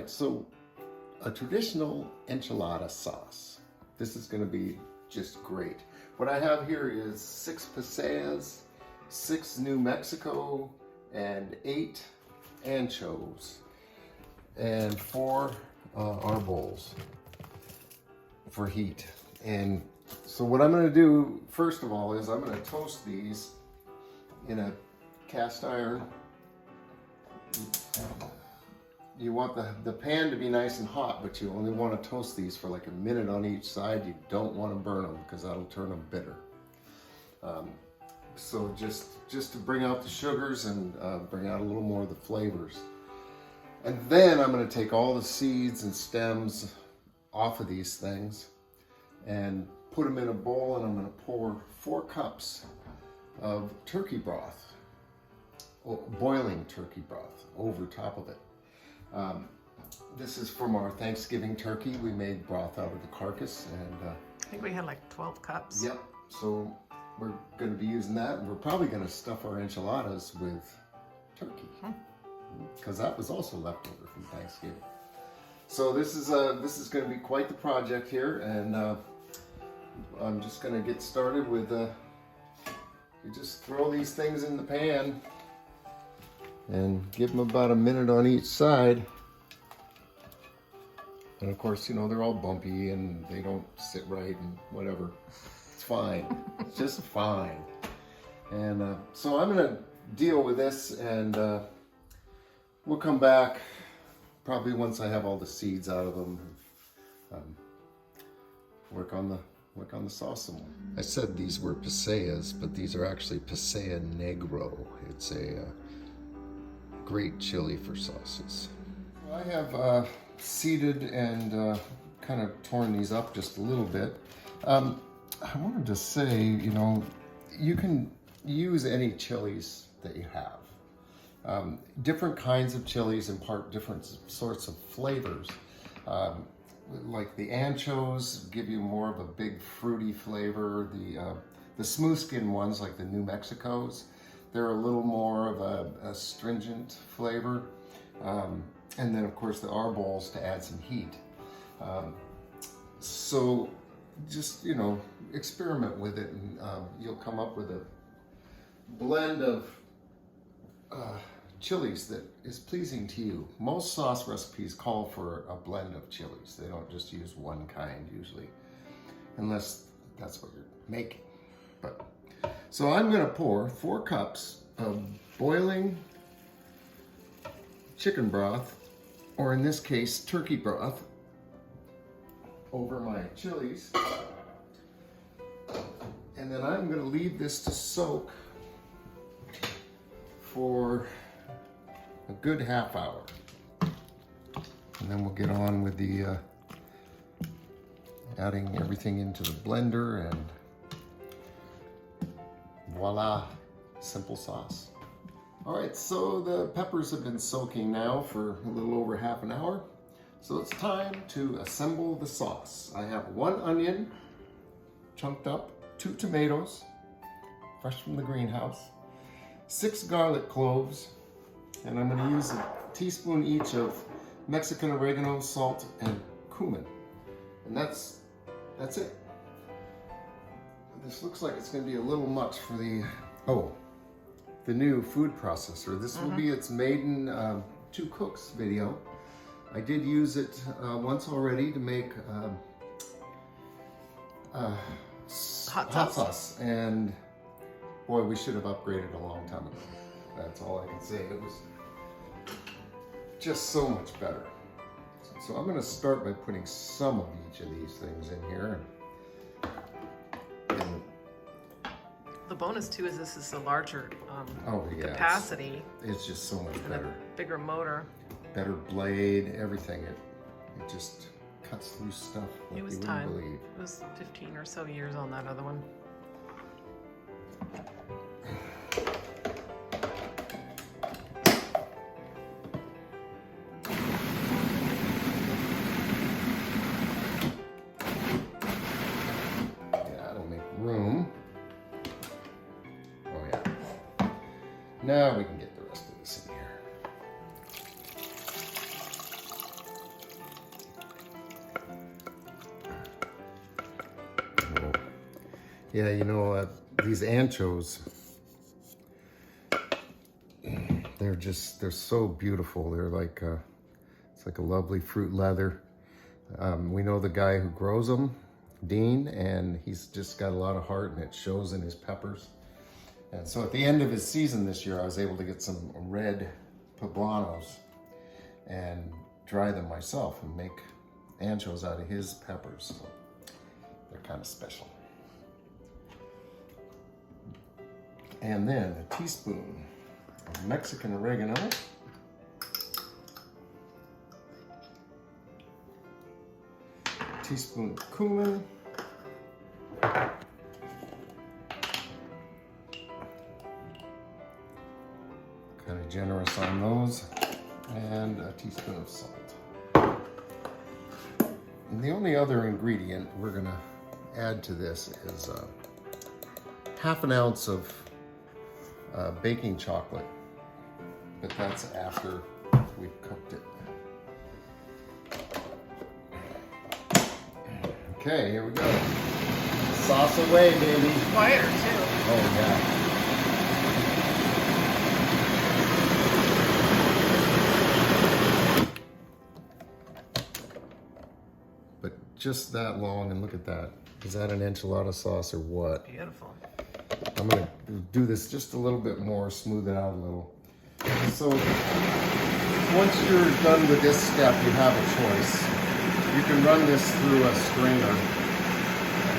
right, so a traditional enchilada sauce. This is going to be just great. What I have here is 6 pasillas, 6 New Mexico, and 8 anchos, and 4 arbols for heat. And so what I'm going to do first of all is I'm going to toast these in a cast iron. You want the pan to be nice and hot, but you only want to toast these for like a minute on each side. You don't want to burn them because that'll turn them bitter. So just to bring out the sugars and bring out a little more of the flavors. And then I'm going to take all the seeds and stems off of these things and put them in a bowl, and I'm going to pour 4 cups of turkey broth, boiling turkey broth, over top of it. This is from our Thanksgiving turkey. We made broth out of the carcass, and I think we had like 12 cups. Yep. So we're going to be using that, and we're probably going to stuff our enchiladas with turkey, because that was also left over from Thanksgiving. So this is going to be quite the project here, and I'm just going to get started with. You just throw these things in the pan and give them about a minute on each side. And of course, you know, they're all bumpy and they don't sit right and whatever. It's fine. It's just fine. And so I'm going to deal with this, and we'll come back probably once I have all the seeds out of them. Work on the sauce some more. I said these were pasillas, but these are actually Pasilla Negro. It's a great chili for sauces. I have seeded and kind of torn these up just a little bit. I wanted to say, you know, you can use any chilies that you have. Different kinds of chilies impart different sorts of flavors. Like the anchos give you more of a big fruity flavor. The smooth skin ones, like the New Mexicos, they're a little more of a astringent flavor. And then of course the arbols to add some heat. So just, you know, experiment with it, and you'll come up with a blend of chilies that is pleasing to you. Most sauce recipes call for a blend of chilies. They don't just use one kind usually, unless that's what you're making. But so I'm going to pour 4 cups of boiling chicken broth, or in this case turkey broth, over my chilies, and then I'm going to leave this to soak for a good half hour, and then we'll get on with the adding everything into the blender, and voila, simple sauce. All right, so the peppers have been soaking now for a little over half an hour, so it's time to assemble the sauce. I have 1 onion chunked up, 2 tomatoes fresh from the greenhouse, 6 garlic cloves, and I'm going to use a teaspoon each of Mexican oregano, salt, and cumin. And that's it. This looks like it's going to be a little much for the new food processor. This will be its maiden 2 cooks video. I did use it once already to make hot sauce, and boy, we should have upgraded a long time ago. That's all I can say. It was just so much better. So I'm going to start by putting some of each of these things in here. And The bonus too is this is a larger yeah, capacity. It's just so much and better. A bigger motor. Better blade, everything. It just cuts through stuff like It was you time. wouldn't believe. It was 15 or so years on that other one. Yeah, it'll make room. Oh yeah. Now we can get the rest of this in here. Yeah, you know, these anchos, they're so beautiful. They're like, it's like a lovely fruit leather. We know the guy who grows them, Dean, and he's just got a lot of heart, and it shows in his peppers. And so at the end of his season this year, I was able to get some red poblanos and dry them myself and make anchos out of his peppers. So they're kind of special. And then a teaspoon of Mexican oregano. A teaspoon of cumin. Kind of generous on those. And a teaspoon of salt. And the only other ingredient we're gonna add to this is half an ounce of baking chocolate, but that's after we've cooked it. Okay, here we go. Sauce away, baby. Quieter too. Oh yeah. But just that long, and look at that. Is that an enchilada sauce or what? Beautiful. I'm gonna do this just a little bit more, smooth it out a little. So once you're done with this step, you have a choice. You can run this through a strainer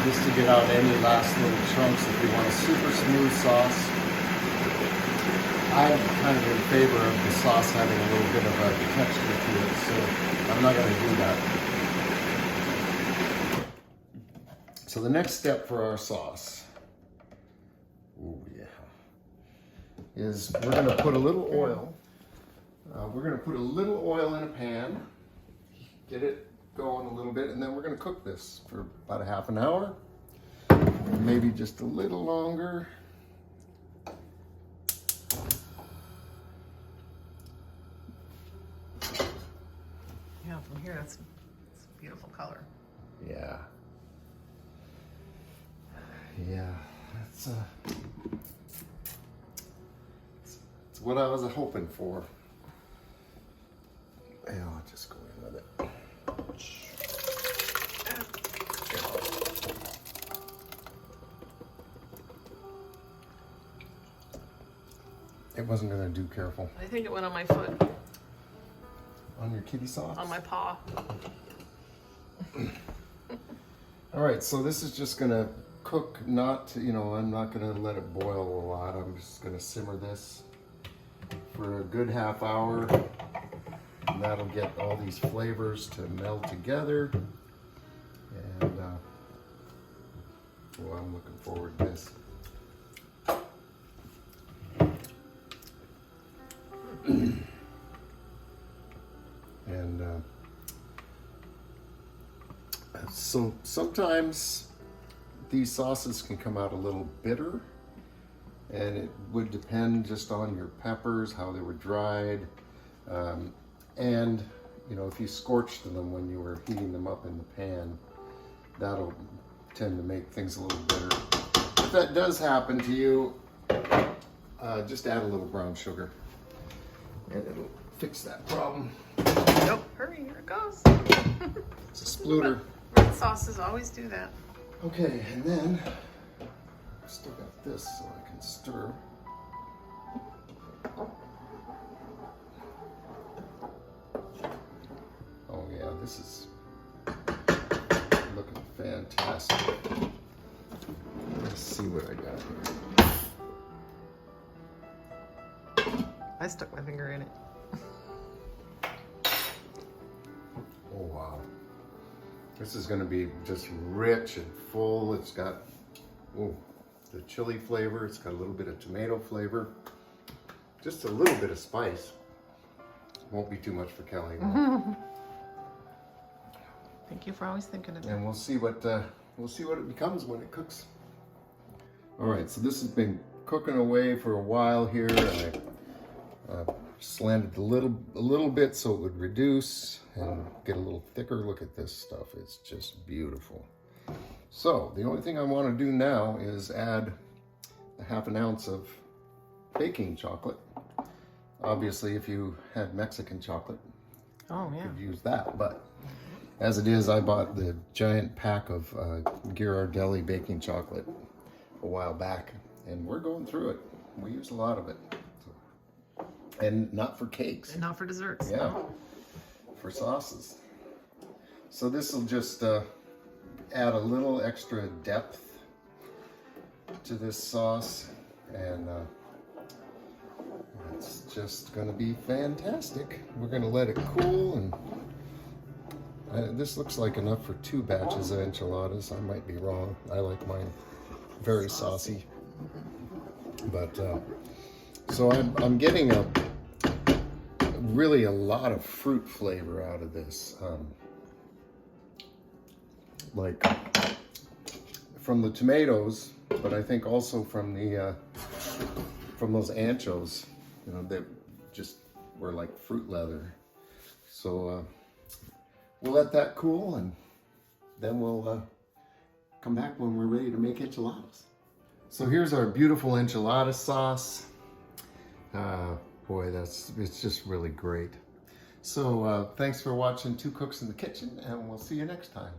just to get out any last little chunks if you want a super smooth sauce. I'm kind of in favor of the sauce having a little bit of a texture to it, so I'm not gonna do that. So the next step for our sauce, oh yeah, is we're gonna put a little oil. We're gonna put a little oil in a pan, get it going a little bit, and then we're gonna cook this for about a half an hour, maybe just a little longer. Yeah, from here, it's a beautiful color. Yeah. Yeah, that's it's what I was hoping for. Yeah, I'll just go in with it. It wasn't gonna do, careful. I think it went on my foot, On your kitty socks? on my paw. All right, so this is just gonna cook, not, I'm not gonna let it boil a lot. I'm just gonna simmer this for a good half hour. And that'll get all these flavors to meld together. And, well, I'm looking forward to this. And so sometimes these sauces can come out a little bitter, and it would depend just on your peppers, how they were dried, and if you scorched them when you were heating them up in the pan, that'll tend to make things a little bitter. If that does happen to you, just add a little brown sugar, and it'll fix that problem. Nope, hurry, here it goes. It's a spluter. Red sauces always do that. Okay, and then I still got this so I can stir. Oh yeah, this is looking fantastic. Let's see what I got here. I stuck my finger in it. Oh wow. This is going to be just rich and full. It's got the chili flavor. It's got a little bit of tomato flavor. Just a little bit of spice. Won't be too much for Kelly. Thank you for always thinking of that. And we'll see what it becomes when it cooks. All right, so this has been cooking away for a while here. I slanted a little bit so it would reduce and get a little thicker. Look at this stuff, it's just beautiful. So the only thing I want to do now is add a half an ounce of baking chocolate. Obviously, if you had Mexican chocolate, Oh, yeah. you could use that. But as it is, I bought the giant pack of Ghirardelli baking chocolate a while back, and we're going through it. We use a lot of it. And not for cakes. And not for desserts. Yeah, No. for sauces. So this will just add a little extra depth to this sauce, and it's just going to be fantastic. We're going to let it cool, and this looks like enough for 2 batches of enchiladas. I might be wrong. I like mine very saucy. But so I'm getting really a lot of fruit flavor out of this, like from the tomatoes, but I think also from the from those anchos, you know, that just were like fruit leather. So we'll let that cool, and then we'll come back when we're ready to make enchiladas. So here's our beautiful enchilada sauce. Boy, it's just really great. So thanks for watching 2 Cooks in the Kitchen, and we'll see you next time.